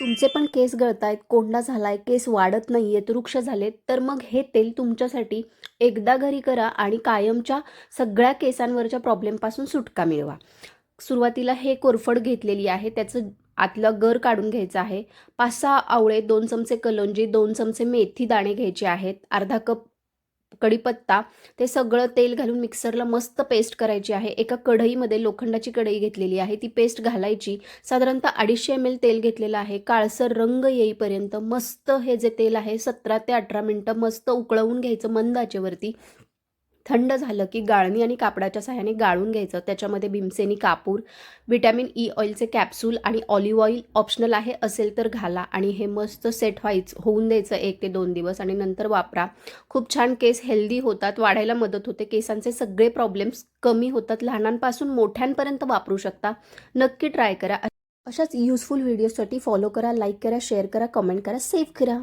तुमचे पण केस गळतायत, कोंडा झालाय, केस वाढत नाहीयेत, रुक्ष झालेत, तर मग हे तेल तुमच्यासाठी एकदा घरी करा आणि कायमच्या सगळ्या केसांवरच्या प्रॉब्लेमपासून सुटका मिळवा. सुरुवातीला हे कोरफड घेतलेली आहे, त्याचं आतलं गर काढून घ्यायचं आहे. 5-6 आवळे, 2 चमचे कलोंजी, 2 चमचे मेथी दाणे घ्यायचे आहेत, अर्धा कप कढीपत्ता. ते सगळं तेल घालून मिक्सरला मस्त पेस्ट करायची आहे. एका कढईमध्ये लोखंडाची कढई घेतलेली आहे, ती पेस्ट घालायची. साधारणतः 250 ml तेल घेतलेलं आहे. काळसर रंग येईपर्यंत मस्त हे जे तेल आहे 17 ते 18 मिनटं मस्त उकळवून घ्यायचं मंद आचेवरती. थंड झालं की गाळणी आणि कापडाच्या सहाय्याने गाळून घ्यायचं. त्याच्यामध्ये भीमसेनी कापूर, व्हिटॅमिन ई ऑइलचे कॅप्सूल आणि ऑलिव्ह ऑइल ऑप्शनल आहे, असेल तर घाला आणि हे मस्त सेट होऊन द्यायचं 1 ते 2 दिवस आणि नंतर वापरा. खूप छान केस हेल्दी होतात, वाढायला मदत होते, केसांचे सगळे प्रॉब्लेम्स कमी होतात. लहानांपासून मोठ्यांपर्यंत वापरू शकता. नक्की ट्राय करा. अशाच युजफुल व्हिडिओसाठी फॉलो करा, लाईक करा, शेअर करा, कमेंट करा, सेव्ह करा.